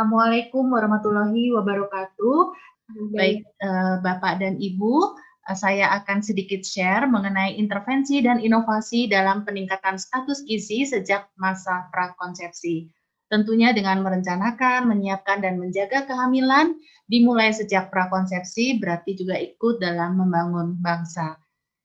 Assalamualaikum warahmatullahi wabarakatuh. Baik, Bapak dan Ibu, saya akan sedikit share mengenai intervensi dan inovasi dalam peningkatan status gizi sejak masa prakonsepsi. Tentunya dengan merencanakan, menyiapkan, dan menjaga kehamilan dimulai sejak prakonsepsi berarti juga ikut dalam membangun bangsa.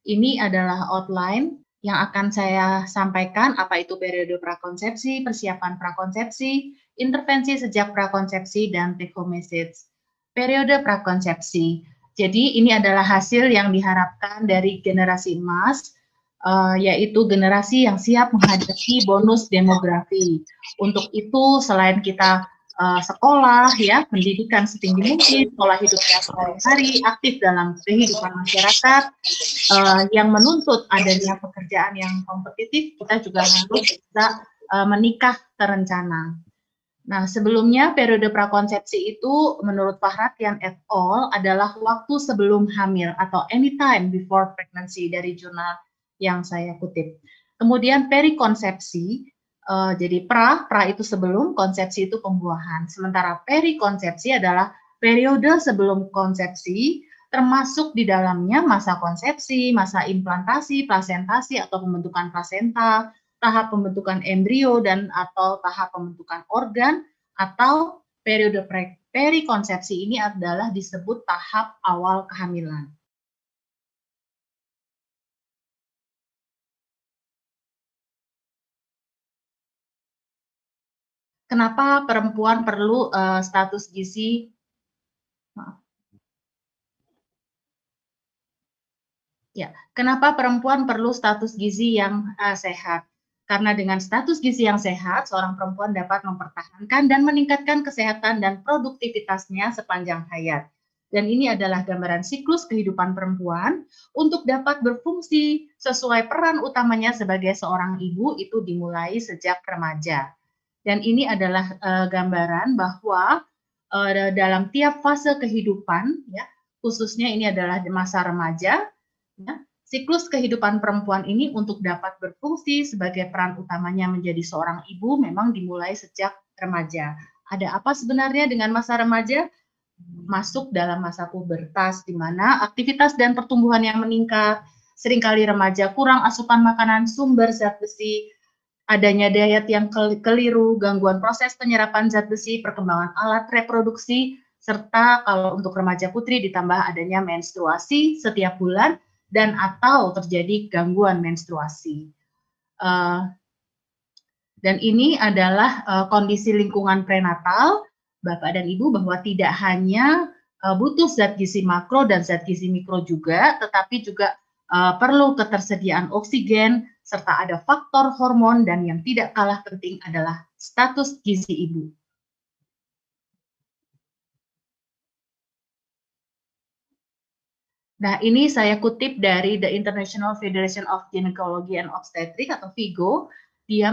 Ini adalah outline yang akan saya sampaikan, apa itu periode prakonsepsi, persiapan prakonsepsi, intervensi sejak prakonsepsi, dan take home message. Periode prakonsepsi. Jadi ini adalah hasil yang diharapkan dari generasi emas, yaitu generasi yang siap menghadapi bonus demografi. Untuk itu, selain kita sekolah, ya, pendidikan setinggi mungkin, pola hidup yang sehari-hari, aktif dalam kehidupan masyarakat, yang menuntut adanya pekerjaan yang kompetitif, kita juga harus bisa menikah terencana. Nah, sebelumnya periode prakonsepsi itu menurut Fahratian et al. Adalah waktu sebelum hamil atau anytime before pregnancy dari jurnal yang saya kutip. Kemudian perikonsepsi, jadi pra itu sebelum, konsepsi itu pembuahan. Sementara perikonsepsi adalah periode sebelum konsepsi, termasuk di dalamnya masa konsepsi, masa implantasi, plasentasi atau pembentukan plasenta, tahap pembentukan embrio dan atau tahap pembentukan organ, atau periode perikonsepsi ini adalah disebut tahap awal kehamilan. Kenapa perempuan perlu status gizi? Maaf. Ya, kenapa perempuan perlu status gizi yang sehat? Karena dengan status gizi yang sehat, seorang perempuan dapat mempertahankan dan meningkatkan kesehatan dan produktivitasnya sepanjang hayat. Dan ini adalah gambaran siklus kehidupan perempuan untuk dapat berfungsi sesuai peran utamanya sebagai seorang ibu itu dimulai sejak remaja. Dan ini adalah gambaran bahwa dalam tiap fase kehidupan, ya, khususnya ini adalah masa remaja, ya, siklus kehidupan perempuan ini untuk dapat berfungsi sebagai peran utamanya menjadi seorang ibu memang dimulai sejak remaja. Ada apa sebenarnya dengan masa remaja? Masuk dalam masa pubertas, di mana aktivitas dan pertumbuhan yang meningkat, seringkali remaja kurang asupan makanan sumber zat besi, adanya diet yang keliru, gangguan proses penyerapan zat besi, perkembangan alat reproduksi, serta kalau untuk remaja putri ditambah adanya menstruasi setiap bulan dan atau terjadi gangguan menstruasi. Dan ini adalah kondisi lingkungan prenatal, Bapak dan Ibu, bahwa tidak hanya butuh zat gizi makro dan zat gizi mikro juga, tetapi juga perlu ketersediaan oksigen, serta ada faktor hormon, dan yang tidak kalah penting adalah status gizi ibu. Nah, ini saya kutip dari The International Federation of Gynecology and Obstetrics atau FIGO. Dia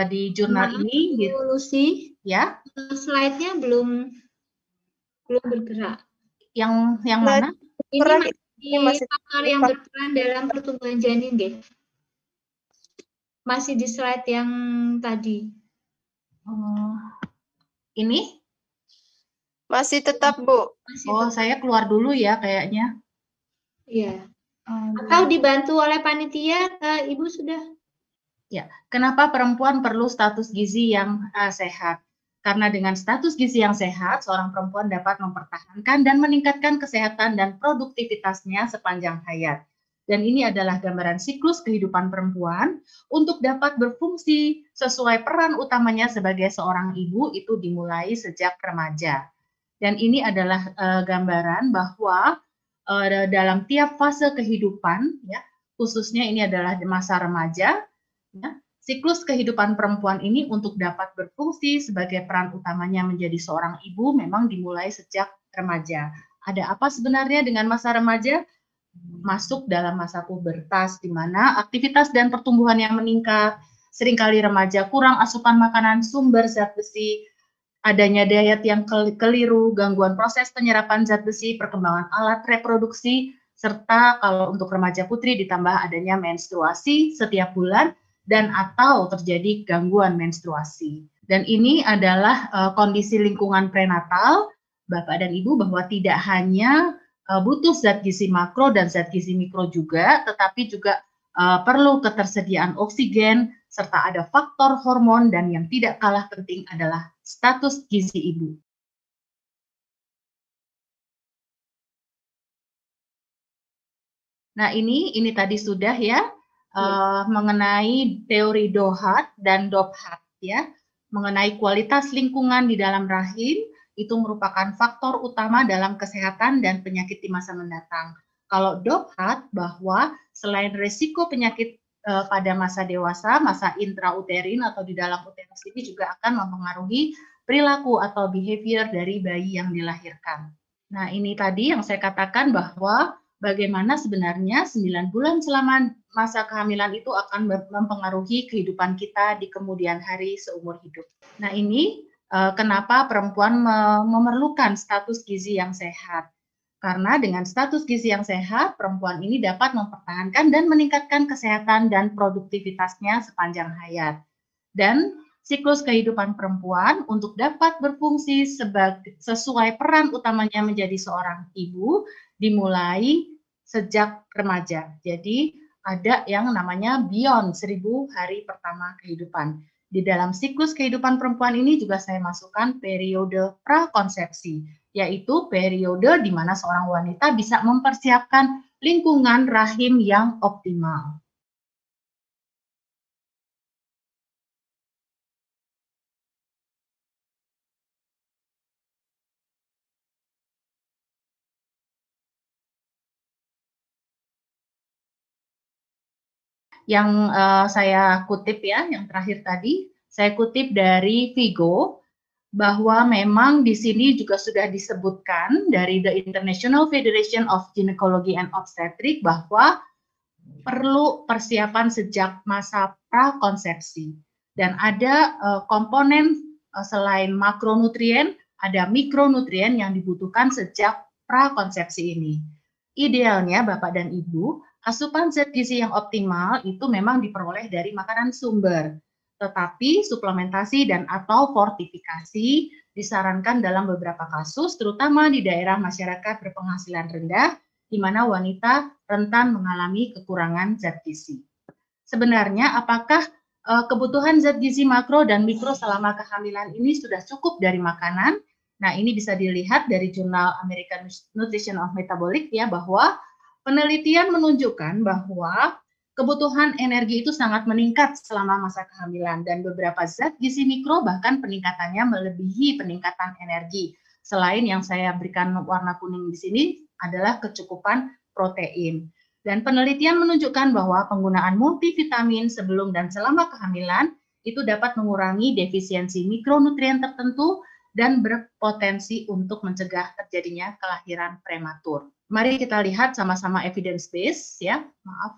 di jurnal ini, Lucy, ya. Slide-nya belum bergerak. Yang mana? Ini masih faktor yang berperan dalam pertumbuhan janin, deh. Masih di slide yang tadi. Ini? Masih tetap, Bu. Saya keluar dulu ya kayaknya. Iya. Atau dibantu oleh panitia, Ibu sudah? Ya, kenapa perempuan perlu status gizi yang sehat? Karena dengan status gizi yang sehat, seorang perempuan dapat mempertahankan dan meningkatkan kesehatan dan produktivitasnya sepanjang hayat. Dan ini adalah gambaran siklus kehidupan perempuan untuk dapat berfungsi sesuai peran utamanya sebagai seorang ibu itu dimulai sejak remaja. Dan ini adalah gambaran bahwa dalam tiap fase kehidupan, ya, khususnya ini adalah masa remaja, ya, siklus kehidupan perempuan ini untuk dapat berfungsi sebagai peran utamanya menjadi seorang ibu memang dimulai sejak remaja. Ada apa sebenarnya dengan masa remaja? Masuk dalam masa pubertas, di mana aktivitas dan pertumbuhan yang meningkat, seringkali remaja kurang asupan makanan sumber zat besi, adanya diet yang keliru, gangguan proses penyerapan zat besi, perkembangan alat reproduksi, serta kalau untuk remaja putri ditambah adanya menstruasi setiap bulan dan atau terjadi gangguan menstruasi. Dan ini adalah kondisi lingkungan prenatal, Bapak dan Ibu, bahwa tidak hanya butuh zat gizi makro dan zat gizi mikro juga, tetapi juga perlu ketersediaan oksigen, serta ada faktor hormon, dan yang tidak kalah penting adalah status gizi ibu. Nah, ini tadi sudah ya, mengenai teori Dohart dan Dobhat ya, mengenai kualitas lingkungan di dalam rahim, itu merupakan faktor utama dalam kesehatan dan penyakit di masa mendatang. Kalau Dobhat, bahwa selain risiko penyakit pada masa dewasa, masa intrauterin atau di dalam uterus ini juga akan mempengaruhi perilaku atau behavior dari bayi yang dilahirkan. Nah, ini tadi yang saya katakan bahwa bagaimana sebenarnya 9 bulan selama masa kehamilan itu akan mempengaruhi kehidupan kita di kemudian hari seumur hidup. Nah, ini kenapa perempuan memerlukan status gizi yang sehat. Karena dengan status gizi yang sehat, perempuan ini dapat mempertahankan dan meningkatkan kesehatan dan produktivitasnya sepanjang hayat. Dan siklus kehidupan perempuan untuk dapat berfungsi sesuai peran utamanya menjadi seorang ibu dimulai sejak remaja. Jadi ada yang namanya beyond 1000 hari pertama kehidupan. Di dalam siklus kehidupan perempuan ini juga saya masukkan periode prakonsepsi, yaitu periode di mana seorang wanita bisa mempersiapkan lingkungan rahim yang optimal. Yang saya kutip ya, yang terakhir tadi, saya kutip dari Vigo, bahwa memang di sini juga sudah disebutkan dari The International Federation of Gynecology and Obstetrics bahwa perlu persiapan sejak masa prakonsepsi. Dan ada komponen selain makronutrien, ada mikronutrien yang dibutuhkan sejak prakonsepsi ini. Idealnya Bapak dan Ibu, asupan zat gizi yang optimal itu memang diperoleh dari makanan sumber. Tetapi suplementasi dan atau fortifikasi disarankan dalam beberapa kasus, terutama di daerah masyarakat berpenghasilan rendah, di mana wanita rentan mengalami kekurangan zat gizi. Sebenarnya apakah kebutuhan zat gizi makro dan mikro selama kehamilan ini sudah cukup dari makanan? Nah, ini bisa dilihat dari jurnal American Nutrition of Metabolic ya, bahwa penelitian menunjukkan bahwa kebutuhan energi itu sangat meningkat selama masa kehamilan dan beberapa zat gizi mikro bahkan peningkatannya melebihi peningkatan energi. Selain yang saya berikan warna kuning di sini adalah kecukupan protein. Dan penelitian menunjukkan bahwa penggunaan multivitamin sebelum dan selama kehamilan itu dapat mengurangi defisiensi mikronutrien tertentu dan berpotensi untuk mencegah terjadinya kelahiran prematur. Mari kita lihat sama-sama evidence base ya.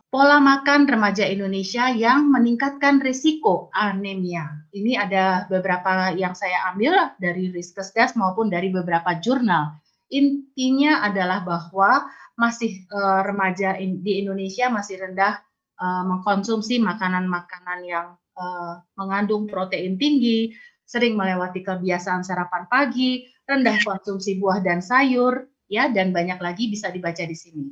Pola makan remaja Indonesia yang meningkatkan risiko anemia. Ini ada beberapa yang saya ambil dari Riskesdas maupun dari beberapa jurnal. Intinya adalah bahwa masih remaja di Indonesia masih rendah mengkonsumsi makanan-makanan yang mengandung protein tinggi, sering melewati kebiasaan sarapan pagi, rendah konsumsi buah dan sayur, ya, dan banyak lagi bisa dibaca di sini.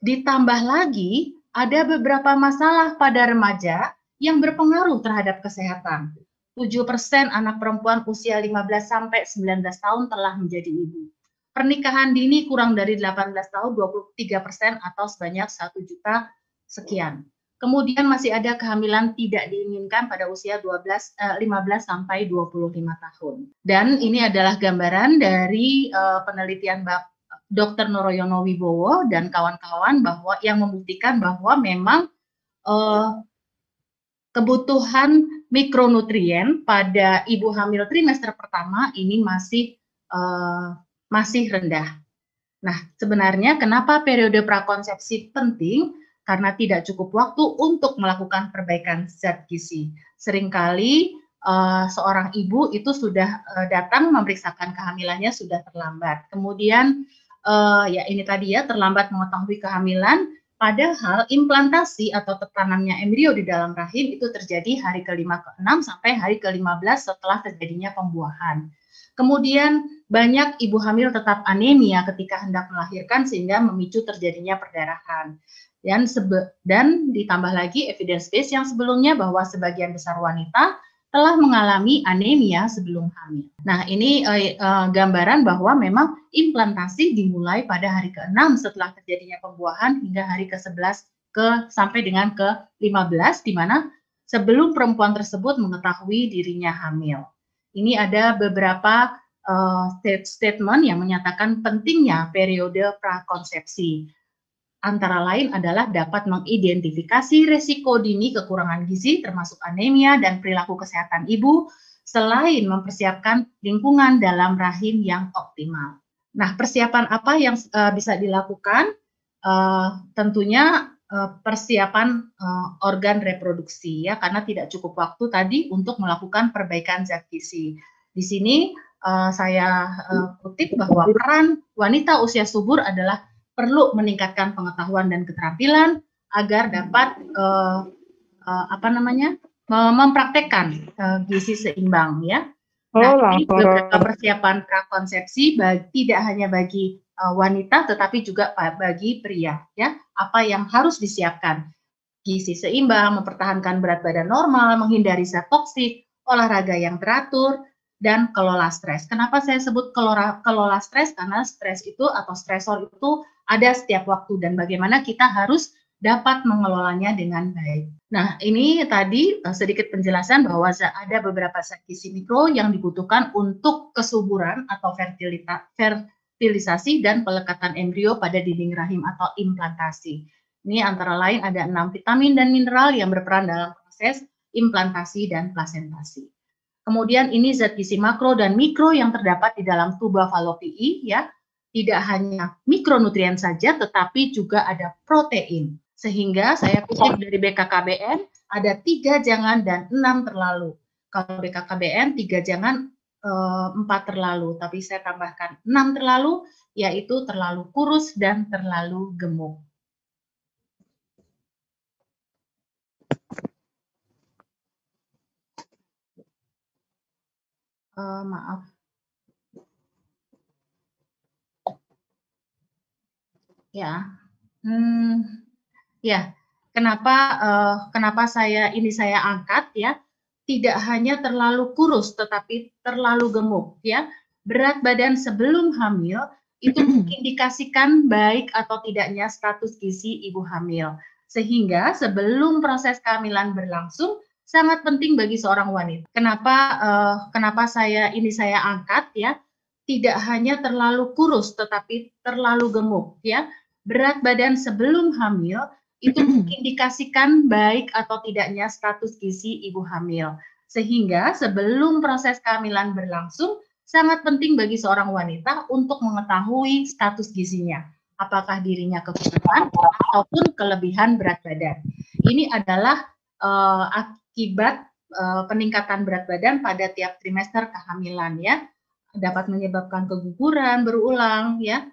Ditambah lagi, ada beberapa masalah pada remaja yang berpengaruh terhadap kesehatan. 7% anak perempuan usia 15 sampai 19 tahun telah menjadi ibu. Pernikahan dini kurang dari 18 tahun, 23% atau sebanyak 1 juta sekian. Kemudian masih ada kehamilan tidak diinginkan pada usia 15 sampai 25 tahun. Dan ini adalah gambaran dari penelitian Dr. Noroyono Wibowo dan kawan-kawan bahwa yang membuktikan bahwa memang kebutuhan mikronutrien pada ibu hamil trimester pertama ini masih rendah. Nah, sebenarnya kenapa periode prakonsepsi penting? Karena tidak cukup waktu untuk melakukan perbaikan zat gizi. Seringkali seorang ibu itu sudah datang memeriksakan kehamilannya sudah terlambat. Kemudian ya ini tadi ya, terlambat mengetahui kehamilan Padahal implantasi atau tertanamnya embrio di dalam rahim itu terjadi hari ke-5 ke-6 sampai hari ke-15 setelah terjadinya pembuahan. Kemudian banyak ibu hamil tetap anemia ketika hendak melahirkan sehingga memicu terjadinya perdarahan. Dan ditambah lagi evidence base yang sebelumnya bahwa sebagian besar wanita telah mengalami anemia sebelum hamil. Nah, ini gambaran bahwa memang implantasi dimulai pada hari ke-6 setelah terjadinya pembuahan hingga hari ke-11 sampai dengan ke-15, di mana sebelum perempuan tersebut mengetahui dirinya hamil. Ini ada beberapa statement yang menyatakan pentingnya periode prakonsepsi. Antara lain adalah dapat mengidentifikasi risiko dini kekurangan gizi termasuk anemia dan perilaku kesehatan ibu, selain mempersiapkan lingkungan dalam rahim yang optimal. Nah, persiapan apa yang bisa dilakukan? Tentunya persiapan organ reproduksi ya, karena tidak cukup waktu tadi untuk melakukan perbaikan zat gizi. Di sini saya kutip bahwa peran wanita usia subur adalah perlu meningkatkan pengetahuan dan keterampilan agar dapat mempraktekkan gizi seimbang ya. Nah, ini beberapa persiapan prakonsepsi tidak hanya bagi wanita tetapi juga bagi pria ya. Apa yang harus disiapkan? Gizi seimbang, mempertahankan berat badan normal, menghindari zat toksik, olahraga yang teratur, dan kelola stres. Kenapa saya sebut kelola stres? Karena stres itu atau stresor itu ada setiap waktu dan bagaimana kita harus dapat mengelolanya dengan baik. Nah, ini tadi sedikit penjelasan bahwa ada beberapa zat gizi mikro yang dibutuhkan untuk kesuburan atau fertilisasi dan pelekatan embrio pada dinding rahim atau implantasi. Ini antara lain ada 6 vitamin dan mineral yang berperan dalam proses implantasi dan plasentasi. Kemudian ini zat gizi makro dan mikro yang terdapat di dalam tuba falopii ya. Tidak hanya mikronutrien saja tetapi juga ada protein. Sehingga saya kutip dari BKKBN ada 3 jangan dan 6 terlalu. Kalau BKKBN 3 jangan 4 terlalu, tapi saya tambahkan 6 terlalu, yaitu terlalu kurus dan terlalu gemuk. Maaf. Ya, ya. Kenapa saya angkat ya? Tidak hanya terlalu kurus, tetapi terlalu gemuk ya. Berat badan sebelum hamil itu mengindikasikan baik atau tidaknya status gizi ibu hamil. Sehingga sebelum proses kehamilan berlangsung sangat penting bagi seorang wanita. Kenapa saya angkat ya? Tidak hanya terlalu kurus, tetapi terlalu gemuk ya. Berat badan sebelum hamil itu mengindikasikan baik atau tidaknya status gizi ibu hamil. Sehingga sebelum proses kehamilan berlangsung, sangat penting bagi seorang wanita untuk mengetahui status gizinya. Apakah dirinya kekurangan ataupun kelebihan berat badan. Ini adalah akibat peningkatan berat badan pada tiap trimester kehamilan ya. Dapat menyebabkan keguguran berulang ya,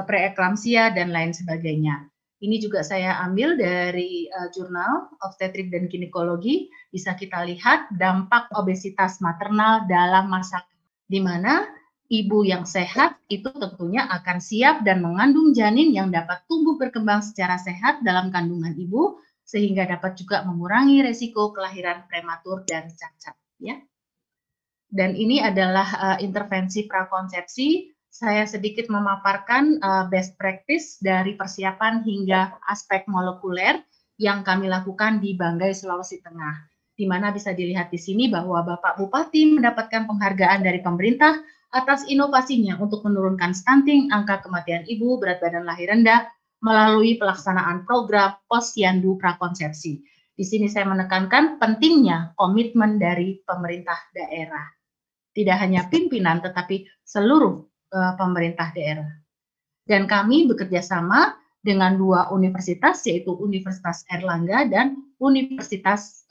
preeklamsia dan lain sebagainya. Ini juga saya ambil dari jurnal obstetrik dan ginekologi. Bisa kita lihat dampak obesitas maternal dalam masa di mana ibu yang sehat itu tentunya akan siap dan mengandung janin yang dapat tumbuh berkembang secara sehat dalam kandungan ibu sehingga dapat juga mengurangi resiko kelahiran prematur dan cacat ya. Dan ini adalah intervensi prakonsepsi. Saya sedikit memaparkan best practice dari persiapan hingga aspek molekuler yang kami lakukan di Banggai, Sulawesi Tengah. Di mana bisa dilihat di sini bahwa Bapak Bupati mendapatkan penghargaan dari pemerintah atas inovasinya untuk menurunkan stunting, angka kematian ibu, berat badan lahir rendah, melalui pelaksanaan program posyandu prakonsepsi. Di sini saya menekankan pentingnya komitmen dari pemerintah daerah. Tidak hanya pimpinan, tetapi seluruh pemerintah daerah. Dan kami bekerja sama dengan 2 universitas, yaitu Universitas Airlangga dan Universitas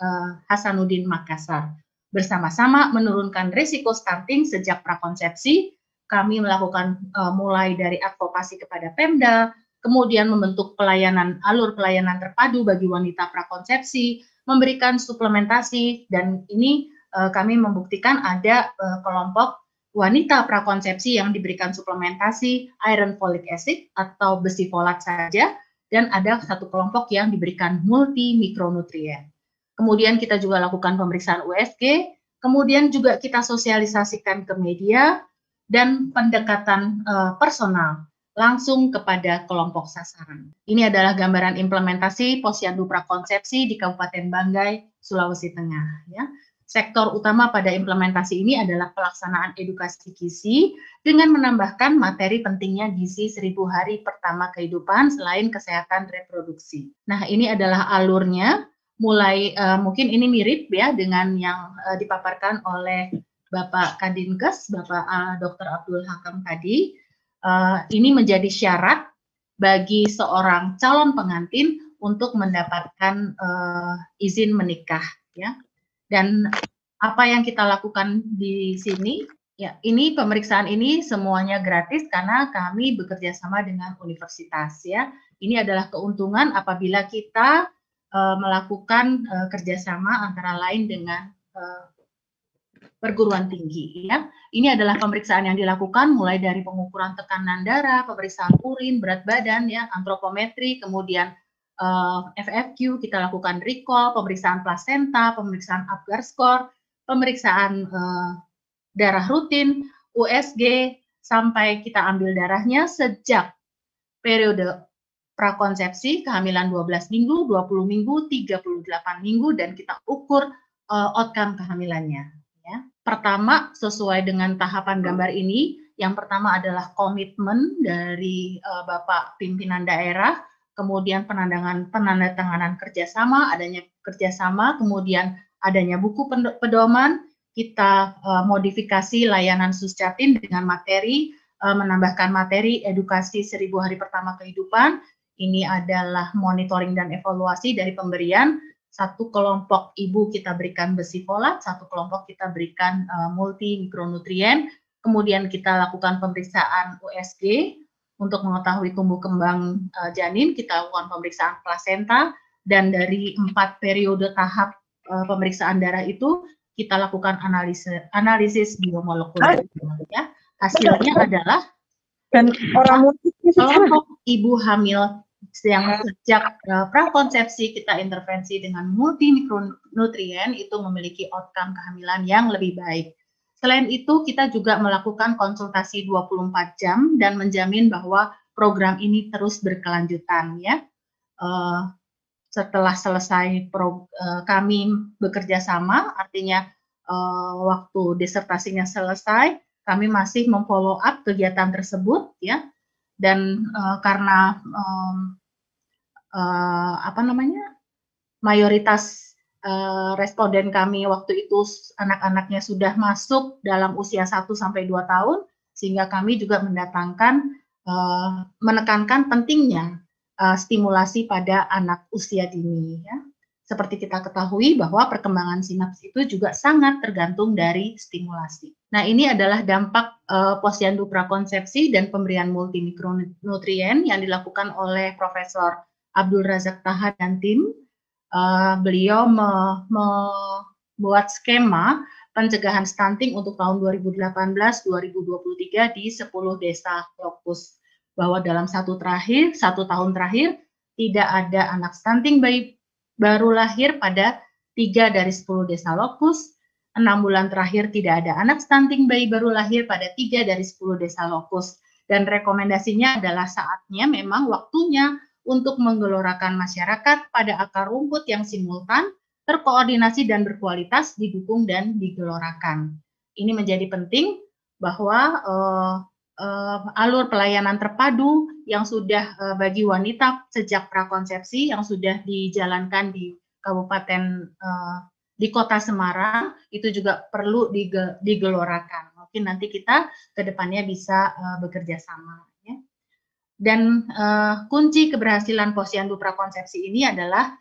Hasanuddin Makassar. Bersama-sama menurunkan risiko stunting sejak prakonsepsi. Kami melakukan mulai dari advokasi kepada Pemda, kemudian membentuk alur pelayanan terpadu bagi wanita prakonsepsi, memberikan suplementasi, dan ini kami membuktikan ada kelompok wanita prakonsepsi yang diberikan suplementasi iron folic acid atau besi folat saja, dan ada satu kelompok yang diberikan multi mikronutrien. Kemudian kita juga lakukan pemeriksaan USG, kemudian juga kita sosialisasikan ke media, dan pendekatan personal langsung kepada kelompok sasaran. Ini adalah gambaran implementasi posyandu prakonsepsi di Kabupaten Banggai, Sulawesi Tengah. Ya. Sektor utama pada implementasi ini adalah pelaksanaan edukasi gizi dengan menambahkan materi pentingnya gizi 1000 hari pertama kehidupan selain kesehatan reproduksi. Nah, ini adalah alurnya, mulai mungkin ini mirip ya dengan yang dipaparkan oleh Bapak Kadinkes, Bapak Dr. Abdul Hakam tadi. Ini menjadi syarat bagi seorang calon pengantin untuk mendapatkan izin menikah, ya. Dan apa yang kita lakukan di sini, ya, ini pemeriksaan ini semuanya gratis karena kami bekerja sama dengan universitas, ya. Ini adalah keuntungan apabila kita melakukan kerjasama antara lain dengan perguruan tinggi, ya. Ini adalah pemeriksaan yang dilakukan mulai dari pengukuran tekanan darah, pemeriksaan urin, berat badan, ya, antropometri, kemudian FFQ, kita lakukan recall, pemeriksaan plasenta, pemeriksaan Apgar score, pemeriksaan darah rutin, USG, sampai kita ambil darahnya sejak periode prakonsepsi, kehamilan 12 minggu, 20 minggu, 38 minggu, dan kita ukur outcome kehamilannya. Ya. Pertama, sesuai dengan tahapan gambar ini, yang pertama adalah komitmen dari Bapak Pimpinan Daerah, kemudian penandatanganan kerjasama, adanya kerjasama, kemudian adanya buku pedoman, kita modifikasi layanan Suscatin dengan materi, menambahkan materi edukasi 1000 hari pertama kehidupan. Ini adalah monitoring dan evaluasi dari pemberian. Satu kelompok ibu kita berikan besi folat, satu kelompok kita berikan multi mikronutrien, kemudian kita lakukan pemeriksaan USG untuk mengetahui tumbuh kembang janin, kita lakukan pemeriksaan plasenta, dan dari 4 periode tahap pemeriksaan darah itu kita lakukan analisis biomolekuler. Ya. Hasilnya adalah kelompok ibu hamil yang sejak prakonsepsi kita intervensi dengan multi mikronutrien itu memiliki outcome kehamilan yang lebih baik. Selain itu, kita juga melakukan konsultasi 24 jam dan menjamin bahwa program ini terus berkelanjutan, ya. Setelah selesai kami bekerja sama, artinya waktu disertasinya selesai, kami masih memfollow up kegiatan tersebut, ya. Dan karena mayoritas responden kami waktu itu anak-anaknya sudah masuk dalam usia 1-2 tahun, sehingga kami juga menekankan pentingnya stimulasi pada anak usia dini, ya. Seperti kita ketahui bahwa perkembangan sinaps itu juga sangat tergantung dari stimulasi. Nah, ini adalah dampak posyandu prakonsepsi dan pemberian multi mikronutrien yang dilakukan oleh Profesor Abdul Razak Taha dan tim. Beliau membuat skema pencegahan stunting untuk tahun 2018-2023 di 10 desa lokus, bahwa dalam 1 tahun terakhir tidak ada anak stunting bayi baru lahir pada 3 dari 10 desa lokus. 6 bulan terakhir tidak ada anak stunting bayi baru lahir pada 3 dari 10 desa lokus. Dan rekomendasinya adalah saatnya memang waktunya untuk menggelorakan masyarakat pada akar rumput yang simultan, terkoordinasi dan berkualitas, didukung dan digelorakan. Ini menjadi penting bahwa alur pelayanan terpadu yang sudah bagi wanita sejak prakonsepsi yang sudah dijalankan di Kabupaten di Kota Semarang itu juga perlu digelorakan. Mungkin nanti kita ke depannya bisa bekerja sama, ya. Dan kunci keberhasilan posyandu prakonsepsi ini adalah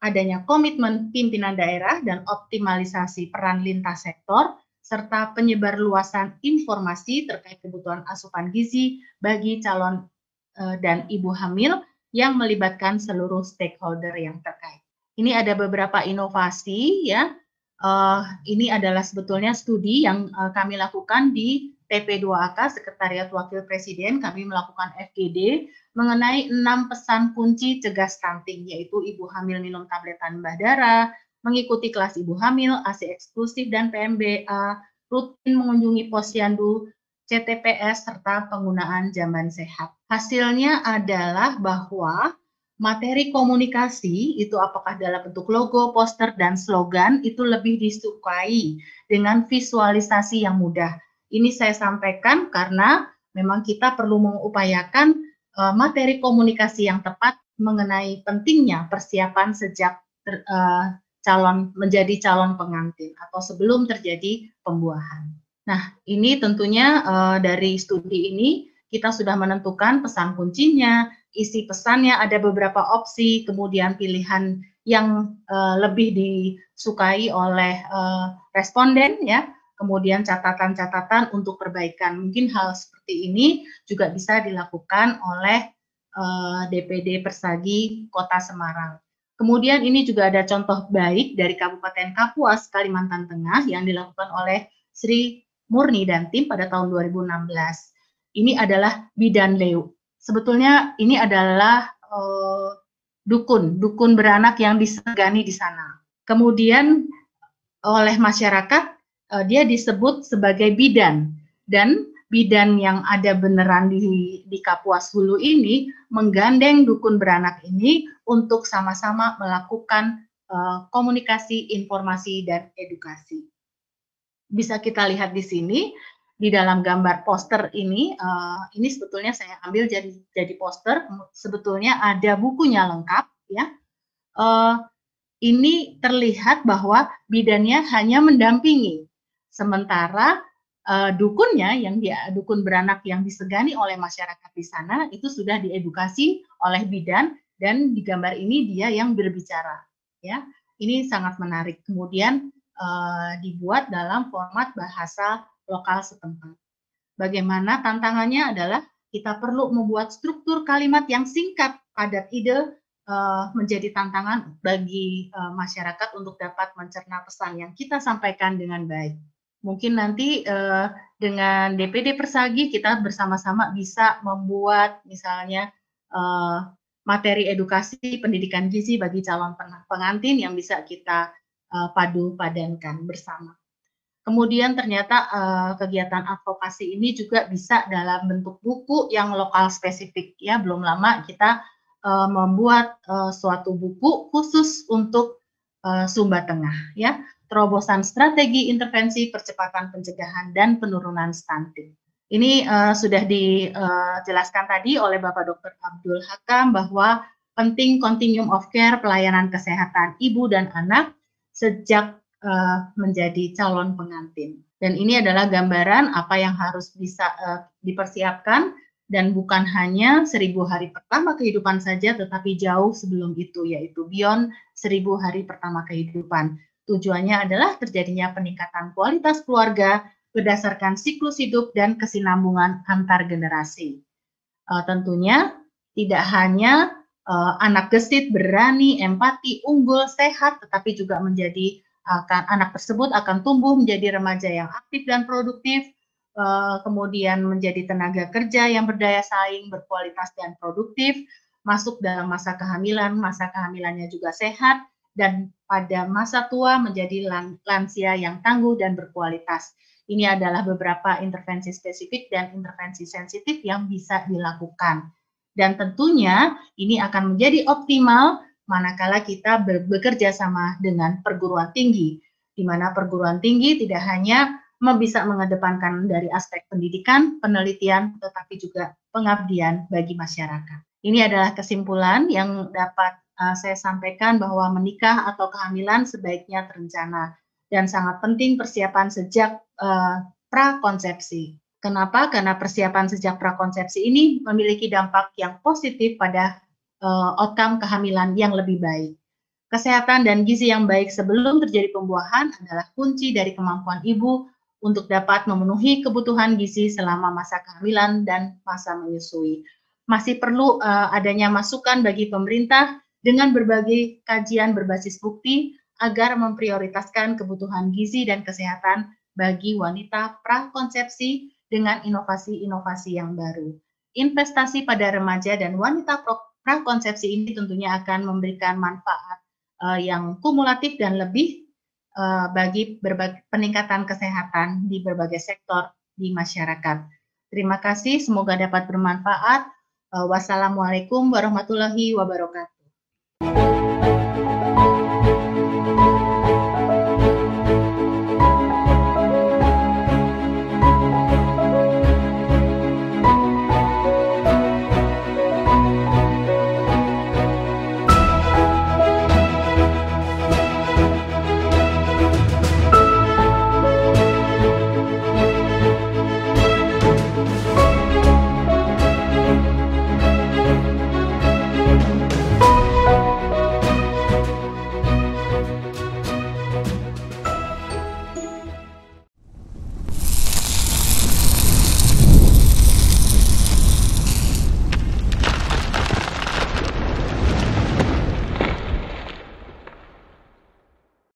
adanya komitmen pimpinan daerah dan optimalisasi peran lintas sektor serta penyebarluasan informasi terkait kebutuhan asupan gizi bagi calon dan ibu hamil yang melibatkan seluruh stakeholder yang terkait. Ini ada beberapa inovasi ya. Ini adalah sebetulnya studi yang kami lakukan di TP2AK, Sekretariat Wakil Presiden. Kami melakukan FGD mengenai 6 pesan kunci cegah stunting, yaitu ibu hamil minum tablet tambah darah, mengikuti kelas ibu hamil, ASI eksklusif dan PMBA, rutin mengunjungi posyandu, CTPS, serta penggunaan jamban sehat. Hasilnya adalah bahwa materi komunikasi itu apakah dalam bentuk logo, poster, dan slogan itu lebih disukai dengan visualisasi yang mudah. Ini saya sampaikan karena memang kita perlu mengupayakan materi komunikasi yang tepat mengenai pentingnya persiapan sejak menjadi calon pengantin atau sebelum terjadi pembuahan. Nah, ini tentunya dari studi ini kita sudah menentukan pesan kuncinya, isi pesannya, ada beberapa opsi, kemudian pilihan yang lebih disukai oleh responden ya, kemudian catatan-catatan untuk perbaikan. Mungkin hal seperti ini juga bisa dilakukan oleh DPD Persagi Kota Semarang. Kemudian ini juga ada contoh baik dari Kabupaten Kapuas, Kalimantan Tengah yang dilakukan oleh Sri Murni dan tim pada tahun 2016. Ini adalah bidan leu. Sebetulnya ini adalah dukun beranak yang disegani di sana. Kemudian oleh masyarakat dia disebut sebagai bidan, dan bidan yang ada beneran di Kapuas Hulu ini menggandeng dukun beranak ini untuk sama-sama melakukan komunikasi, informasi, dan edukasi. Bisa kita lihat di sini, di dalam gambar poster ini sebetulnya saya ambil jadi poster, sebetulnya ada bukunya lengkap, ya. Ini terlihat bahwa bidannya hanya mendampingi, sementara dukunnya dukun beranak yang disegani oleh masyarakat di sana itu sudah diedukasi oleh bidan, dan di gambar ini dia yang berbicara, ya. Ini sangat menarik. Kemudian dibuat dalam format bahasa lokal setempat. Bagaimana tantangannya adalah kita perlu membuat struktur kalimat yang singkat, padat ide, menjadi tantangan bagi masyarakat untuk dapat mencerna pesan yang kita sampaikan dengan baik. Mungkin nanti dengan DPD Persagi kita bersama-sama bisa membuat misalnya materi edukasi pendidikan gizi bagi calon pengantin yang bisa kita padu-padankan bersama. Kemudian ternyata kegiatan advokasi ini juga bisa dalam bentuk buku yang lokal spesifik, ya. Belum lama kita membuat suatu buku khusus untuk Sumba Tengah, ya. Terobosan strategi intervensi percepatan pencegahan dan penurunan stunting. Ini sudah dijelaskan tadi oleh Bapak Dr. Abdul Hakam bahwa penting continuum of care pelayanan kesehatan ibu dan anak sejak menjadi calon pengantin. Dan ini adalah gambaran apa yang harus bisa dipersiapkan, dan bukan hanya 1000 hari pertama kehidupan saja, tetapi jauh sebelum itu, yaitu beyond 1000 hari pertama kehidupan. Tujuannya adalah terjadinya peningkatan kualitas keluarga berdasarkan siklus hidup dan kesinambungan antar generasi. Tentunya tidak hanya anak gesit, berani, empati, unggul, sehat, tetapi juga anak tersebut akan tumbuh menjadi remaja yang aktif dan produktif, kemudian menjadi tenaga kerja yang berdaya saing, berkualitas dan produktif, masuk dalam masa kehamilannya juga sehat, dan pada masa tua menjadi lansia yang tangguh dan berkualitas. Ini adalah beberapa intervensi spesifik dan intervensi sensitif yang bisa dilakukan. Dan tentunya ini akan menjadi optimal manakala kita bekerja sama dengan perguruan tinggi, di mana perguruan tinggi tidak hanya bisa mengedepankan dari aspek pendidikan, penelitian, tetapi juga pengabdian bagi masyarakat. Ini adalah kesimpulan yang dapat saya sampaikan, bahwa menikah atau kehamilan sebaiknya terencana dan sangat penting persiapan sejak prakonsepsi. Kenapa? Karena persiapan sejak prakonsepsi ini memiliki dampak yang positif pada outcome kehamilan yang lebih baik. Kesehatan dan gizi yang baik sebelum terjadi pembuahan adalah kunci dari kemampuan ibu untuk dapat memenuhi kebutuhan gizi selama masa kehamilan dan masa menyusui. masih perlu adanya masukan bagi pemerintah dengan berbagai kajian berbasis bukti agar memprioritaskan kebutuhan gizi dan kesehatan bagi wanita prakonsepsi dengan inovasi-inovasi yang baru. Investasi pada remaja dan wanita prakonsepsi ini tentunya akan memberikan manfaat yang kumulatif dan lebih bagi peningkatan kesehatan di berbagai sektor di masyarakat. Terima kasih, semoga dapat bermanfaat. Wassalamualaikum warahmatullahi wabarakatuh.